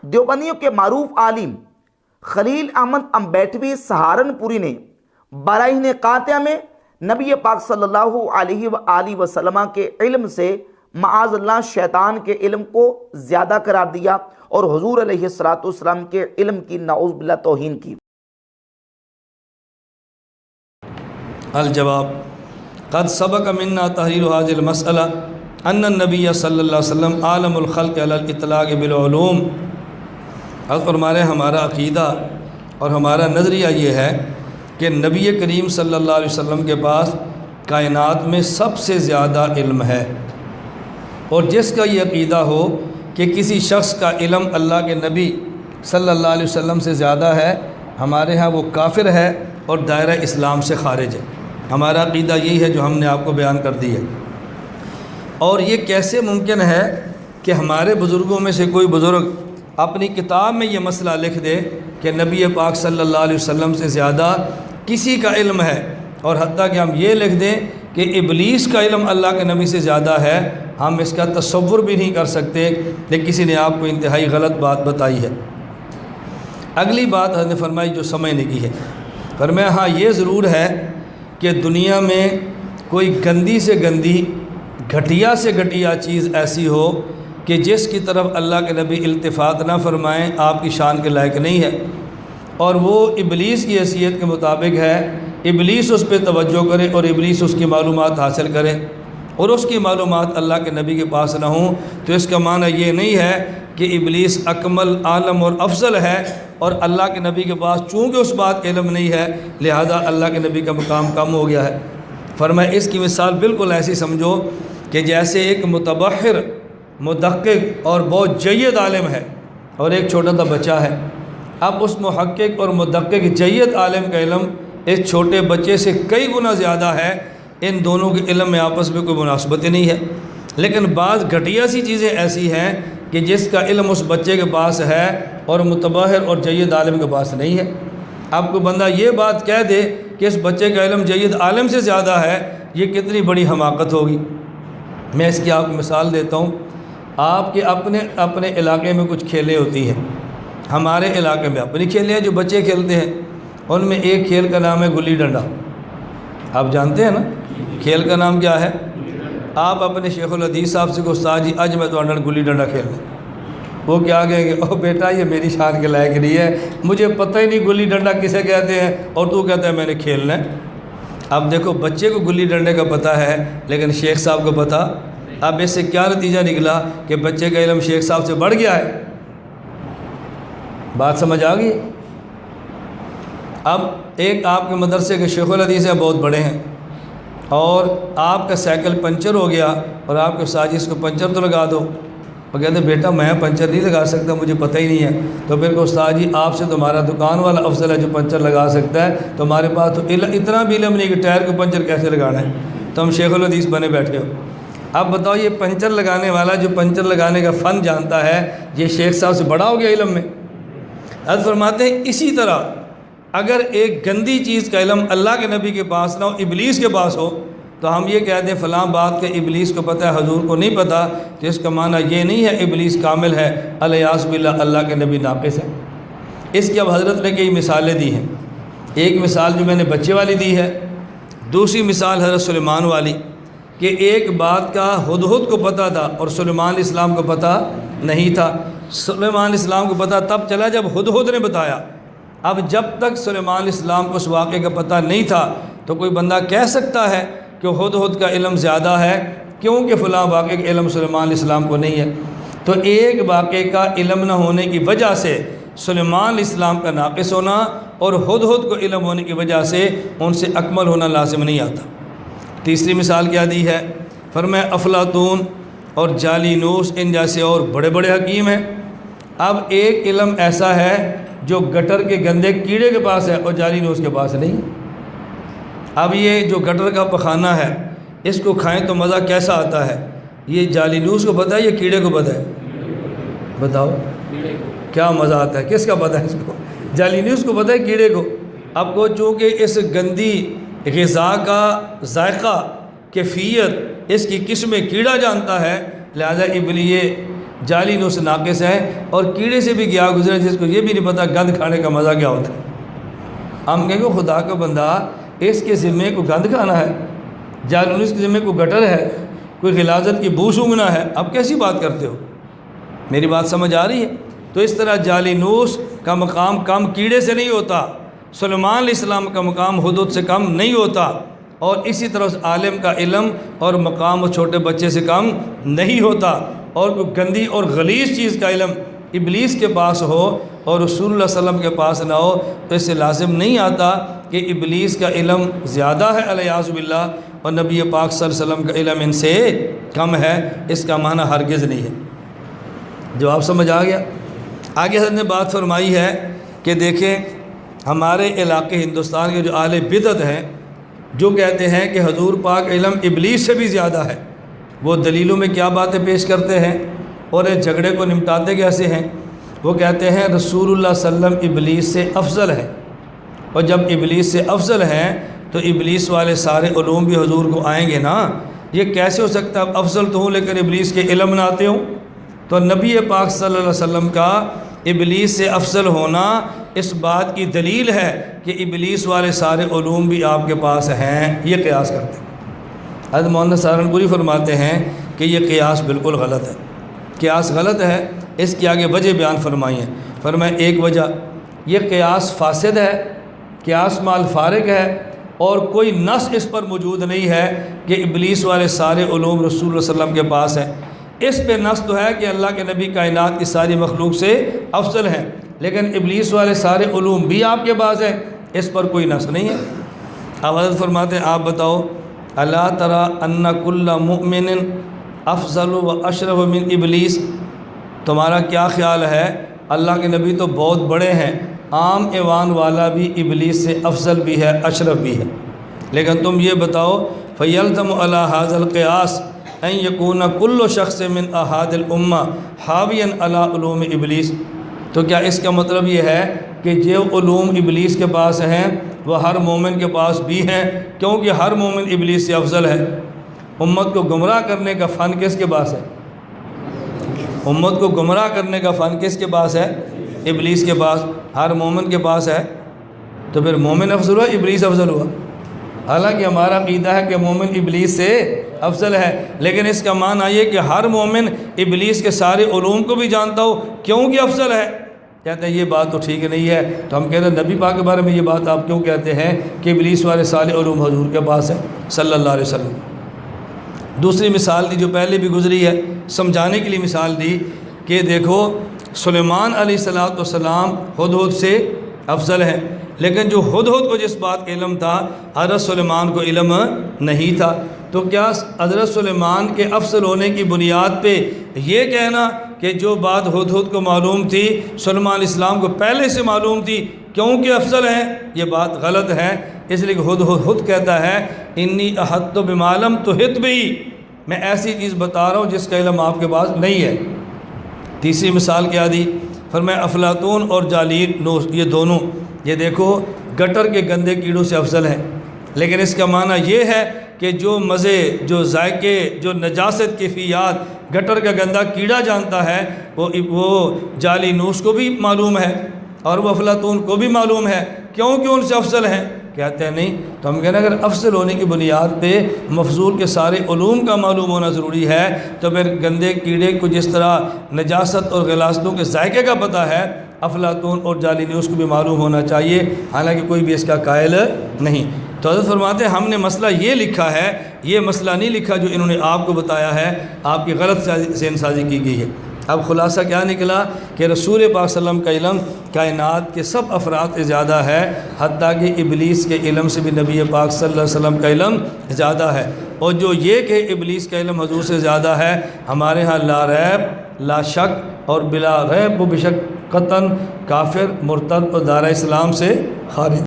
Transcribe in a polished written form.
دیوبندیوں کے معروف عالم خلیل احمد امبیٹوی سہارنپوری نے براہین قاطعہ میں نبی پاک صلی اللہ علیہ وآلہ وسلم کے علم سے معاذ اللہ شیطان کے علم کو زیادہ قرار دیا اور حضور علیہ السلام کے علم کی نعوذ باللہ توہین کی۔ الجواب: قد سبق منا تحریر هذه المسألة ان النبی صلی اللہ علیہ وسلم عالم الخلق علی الاطلاق بالعلوم۔ حضرت فرما رہے ہیں ہمارا عقیدہ اور ہمارا نظریہ یہ ہے کہ نبی کریم صلی اللہ علیہ وسلم کے پاس کائنات میں سب سے زیادہ علم ہے، اور جس کا یہ عقیدہ ہو کہ کسی شخص کا علم اللہ کے نبی صلی اللہ علیہ وسلم سے زیادہ ہے، ہمارے ہاں وہ کافر ہے اور دائرہ اسلام سے خارج ہے۔ ہمارا عقیدہ یہی ہے جو ہم نے آپ کو بیان کر دی ہے۔ اور یہ کیسے ممکن ہے کہ ہمارے بزرگوں میں سے کوئی بزرگ اپنی کتاب میں یہ مسئلہ لکھ دے کہ نبی پاک صلی اللہ علیہ وسلم سے زیادہ کسی کا علم ہے، اور حتیٰ کہ ہم یہ لکھ دیں کہ ابلیس کا علم اللہ کے نبی سے زیادہ ہے، ہم اس کا تصور بھی نہیں کر سکتے کہ کسی نے آپ کو انتہائی غلط بات بتائی ہے۔ اگلی بات حضرت نے فرمائی جو سمجھنے کی ہے، فرمایا ہاں یہ ضرور ہے کہ دنیا میں کوئی گندی سے گندی، گھٹیا سے گھٹیا چیز ایسی ہو کہ جس کی طرف اللہ کے نبی التفات نہ فرمائیں، آپ کی شان کے لائق نہیں ہے، اور وہ ابلیس کی حیثیت کے مطابق ہے، ابلیس اس پہ توجہ کرے اور ابلیس اس کی معلومات حاصل کرے اور اس کی معلومات اللہ کے نبی کے پاس نہ ہوں، تو اس کا معنی یہ نہیں ہے کہ ابلیس اکمل، عالم اور افضل ہے، اور اللہ کے نبی کے پاس چونکہ اس بات کا علم نہیں ہے لہذا اللہ کے نبی کا مقام کم ہو گیا ہے۔ فرمایا اس کی مثال بالکل ایسی سمجھو کہ جیسے ایک متبحر، مدقق اور بہت جید عالم ہے اور ایک چھوٹا سا بچہ ہے۔ اب اس محقق اور مدقق جید عالم کا علم اس چھوٹے بچے سے کئی گنا زیادہ ہے، ان دونوں کے علم میں آپس میں کوئی مناسبت ہی نہیں ہے، لیکن بعض گھٹیا سی چیزیں ایسی ہیں کہ جس کا علم اس بچے کے پاس ہے اور متبحر اور جید عالم کے پاس نہیں ہے۔ اب کوئی بندہ یہ بات کہہ دے کہ اس بچے کا علم جید عالم سے زیادہ ہے، یہ کتنی بڑی حماقت ہوگی۔ میں اس کی آپ کو مثال دیتا ہوں۔ آپ کے اپنے علاقے میں کچھ کھیلیں ہوتی ہیں، ہمارے علاقے میں اپنی کھیلیں ہیں جو بچے کھیلتے ہیں، ان میں ایک کھیل کا نام ہے گلی ڈنڈا۔ آپ جانتے ہیں نا کھیل کا نام کیا ہے؟ آپ اپنے شیخ الحدیث صاحب سے کہ استاد جی اج میں تو گلی ڈنڈا کھیلنا، وہ کیا کہیں گے؟ او بیٹا یہ میری شان کے لائق نہیں ہے، مجھے پتہ ہی نہیں گلی ڈنڈا کسے کہتے ہیں، اور تو کہتا ہے میں نے کھیلنا ہے۔ اب دیکھو بچے کو گلی ڈنڈے کا پتہ ہے لیکن شیخ صاحب کو پتہ، اب اس سے کیا نتیجہ نکلا کہ بچے کا علم شیخ صاحب سے بڑھ گیا ہے۔ بات سمجھ آ گئی؟ اب ایک آپ کے مدرسے کے شیخ الحدیث ہیں، بہت بڑے ہیں، اور آپ کا سائیکل پنچر ہو گیا اور آپ کے استاد جی اس کو پنچر تو لگا دو، وہ کہتے ہیں بیٹا میں پنچر نہیں لگا سکتا، مجھے پتہ ہی نہیں ہے۔ تو پھر کہ استاد جی آپ سے تمہارا دکان والا افضل ہے جو پنچر لگا سکتا ہے، تمہارے پاس تو اتنا بھی علم نہیں کہ ٹائر کو پنچر کیسے لگانا ہے، تو ہم شیخ الحدیث بنے بیٹھے ہو۔ اب بتاؤ یہ پنچر لگانے والا جو پنچر لگانے کا فن جانتا ہے، یہ شیخ صاحب سے بڑا ہو گیا علم میں؟ حضرت فرماتے ہیں اسی طرح اگر ایک گندی چیز کا علم اللہ کے نبی کے پاس نہ ہو، ابلیس کے پاس ہو، تو ہم یہ کہتے ہیں فلاں بات کہ ابلیس کو پتہ ہے حضور کو نہیں پتہ، تو اس کا معنی یہ نہیں ہے ابلیس کامل ہے، الیاذ باللہ اللہ کے نبی ناقص ہے۔ اس کی اب حضرت نے کئی مثالیں دی ہیں۔ ایک مثال جو میں نے بچے والی دی ہے، دوسری مثال حضرت سلیمان والی کہ ایک بات کا ہدہد کو پتہ تھا اور سلیمان علیہ السلام کو پتہ نہیں تھا۔ سلیمان علیہ السلام کو پتہ تب چلا جب ہدہد نے بتایا۔ اب جب تک سلیمان علیہ السلام کو اس واقعے کا پتہ نہیں تھا تو کوئی بندہ کہہ سکتا ہے کہ ہدہد کا علم زیادہ ہے کیونکہ فلاں واقعے کا علم سلیمان علیہ السلام کو نہیں ہے۔ تو ایک واقعے کا علم نہ ہونے کی وجہ سے سلیمان علیہ السلام کا ناقص ہونا اور ہدہد کو علم ہونے کی وجہ سے ان سے اکمل ہونا لازم نہیں آتا۔ تیسری مثال کیا دی ہے؟ فرمایا افلاطون اور جالینوس ان جیسے اور بڑے بڑے حکیم ہیں۔ اب ایک علم ایسا ہے جو گٹر کے گندے کیڑے کے پاس ہے اور جالینوس کے پاس نہیں ہے۔ اب یہ جو گٹر کا پخانہ ہے اس کو کھائیں تو مزہ کیسا آتا ہے، یہ جالینوس کو پتہ ہے یا کیڑے کو پتہ ہے؟ بتاؤ کیا مزہ آتا ہے، کس کا پتہ ہے اس کو؟ جالینوس کو پتہ ہے کیڑے کو۔ اب کو چونکہ اس گندی غذا کا ذائقہ، کیفیت، اس کی قسم کیڑا جانتا ہے، لہذا جعلی نوح سے ناقص ہے، اور کیڑے سے بھی گیا گزرا جس کو یہ بھی نہیں پتہ گند کھانے کا مزہ کیا ہوتا ہے۔ ہم کہیں گے خدا کا بندہ اس کے ذمے کو گند کھانا ہے، جالونس کے ذمے کو گٹر ہے، کوئی غلاظت کی بو سونگھنا ہے، اب کیسی بات کرتے ہو؟ میری بات سمجھ آ رہی ہے؟ تو اس طرح جالینوس کا مقام کم کیڑے سے نہیں ہوتا، سلیمان علیہ السلام کا مقام ہدہد سے کم نہیں ہوتا، اور اسی طرح اس عالم کا علم اور مقام اس چھوٹے بچے سے کم نہیں ہوتا، اور کوئی گندی اور غلیظ چیز کا علم ابلیس کے پاس ہو اور رسول اللہ صلی اللہ علیہ وسلم کے پاس نہ ہو تو اس سے لازم نہیں آتا کہ ابلیس کا علم زیادہ ہے علیہ باللہ اور نبی پاک صلی اللہ علیہ وسلم کا علم ان سے کم ہے، اس کا معنی ہرگز نہیں ہے۔ جواب سمجھ آ گیا؟ آگے حضرت نے بات فرمائی ہے کہ دیکھیں ہمارے علاقے ہندوستان کے جو اہل بدعت ہیں جو کہتے ہیں کہ حضور پاک علم ابلیس سے بھی زیادہ ہے، وہ دلیلوں میں کیا باتیں پیش کرتے ہیں اور اس جھگڑے کو نمٹاتے کیسے ہیں؟ وہ کہتے ہیں رسول اللہ صلی اللہ علیہ وسلم ابلیس سے افضل ہے، اور جب ابلیس سے افضل ہیں تو ابلیس والے سارے علوم بھی حضور کو آئیں گے نا، یہ کیسے ہو سکتا ہے؟ افضل تو ہوں لیکن ابلیس کے علم نہ آتے ہوں؟ تو نبی پاک صلی اللہ علیہ وسلم کا ابلیس سے افضل ہونا اس بات کی دلیل ہے کہ ابلیس والے سارے علوم بھی آپ کے پاس ہیں، یہ قیاس کرتے ہیں۔ حضرت مولانا سہارنپوری فرماتے ہیں کہ یہ قیاس بالکل غلط ہے، قیاس غلط ہے، اس کی آگے وجہ بیان فرمائی ہیں۔ فرمایا ایک وجہ یہ قیاس فاسد ہے، قیاس مال فارغ ہے، اور کوئی نص اس پر موجود نہیں ہے کہ ابلیس والے سارے علوم رسول اللہ صلی اللہ علیہ وسلم کے پاس ہیں۔ اس پہ نص تو ہے کہ اللہ کے نبی کائنات کی ساری مخلوق سے افضل ہیں، لیکن ابلیس والے سارے علوم بھی آپ کے پاس ہیں، اس پر کوئی نص نہیں ہے۔ اب حضرت فرماتے ہیں آپ بتاؤ الا تری ان کل مؤمن افضل و اشرف من ابلیس، تمہارا کیا خیال ہے؟ اللہ کے نبی تو بہت بڑے ہیں، عام ایوان والا بھی ابلیس سے افضل بھی ہے، اشرف بھی ہے، لیکن تم یہ بتاؤ فیلزم علی ھذا القیاس ان یکون کل شخص من احاد الامہ حاویا علی علوم ابلیس، تو کیا اس کا مطلب یہ ہے کہ جو علوم ابلیس کے پاس ہیں وہ ہر مومن کے پاس بھی ہیں، کیونکہ ہر مومن ابلیس سے افضل ہے؟ امت کو گمراہ کرنے کا فن کس کے پاس ہے؟ امت کو گمراہ کرنے کا فن کس کے پاس ہے؟ ابلیس کے پاس، ہر مومن کے پاس ہے، تو پھر مومن افضل ہوا ابلیس افضل ہوا؟ حالانکہ ہمارا عقیدہ ہے کہ مومن ابلیس سے افضل ہے، لیکن اس کا معنی یہ کہ ہر مومن ابلیس کے سارے علوم کو بھی جانتا ہو کیونکہ افضل ہے۔ کہتے ہیں یہ بات تو ٹھیک نہیں ہے، تو ہم کہتے ہیں نبی پاک کے بارے میں یہ بات آپ کیوں کہتے ہیں کہ ابلیس والے سارے علوم حضور کے پاس ہیں صلی اللہ علیہ وسلم؟ دوسری مثال دی جو پہلے بھی گزری ہے، سمجھانے کے لیے مثال دی کہ دیکھو سلیمان علیہ السلام ہدہد سے افضل ہے، لیکن جو ہدہد کو جس بات کا علم تھا حضرت سلیمان کو علم نہیں تھا، تو کیا حضرت سلیمان کے افضل ہونے کی بنیاد پہ یہ کہنا کہ جو بات ہدہد کو معلوم تھی سلیمان علیہ السلام کو پہلے سے معلوم تھی کیونکہ افضل ہیں، یہ بات غلط ہے۔ اس لیے کہ ہدہد کہتا ہے انی احطت بما لم تحط بہ، میں ایسی چیز بتا رہا ہوں جس کا علم آپ کے پاس نہیں ہے۔ تیسری مثال کیا دی؟ فرمایا افلاطون اور جالینوس یہ دونوں، یہ دیکھو گٹر کے گندے کیڑوں سے افضل ہیں، لیکن اس کا معنی یہ ہے کہ جو مزے، جو ذائقے، جو نجاست کیفیات گٹر کا گندا کیڑا جانتا ہے وہ جالینوس کو بھی معلوم ہے اور وہ افلاطون کو بھی معلوم ہے، کیونکہ ان سے افضل ہیں۔ کہتے ہیں نہیں، تو ہم کہتے ہیں اگر افضل ہونے کی بنیاد پہ مفضول کے سارے علوم کا معلوم ہونا ضروری ہے تو پھر گندے کیڑے کو جس طرح نجاست اور غلاظتوں کے ذائقے کا پتہ ہے افلاطون اور جالینوس کو بھی معلوم ہونا چاہیے، حالانکہ کوئی بھی اس کا قائل نہیں۔ تو حضرت فرماتے ہیں ہم نے مسئلہ یہ لکھا ہے، یہ مسئلہ نہیں لکھا جو انہوں نے آپ کو بتایا ہے، آپ کی غلط ذہن سازی کی گئی ہے۔ اب خلاصہ کیا نکلا کہ رسول پاک صلی اللہ علیہ وسلم کا علم کائنات کے سب افراد سے زیادہ ہے، حتیٰ کہ ابلیس کے علم سے بھی نبی پاک صلی اللہ علیہ وسلم کا علم زیادہ ہے، اور جو یہ کہ ابلیس کا علم حضور سے زیادہ ہے ہمارے ہاں لا ریب، لا شک اور بلا ریب و بشک قطعاً کافر، مرتد اور دارہ اسلام سے خارج۔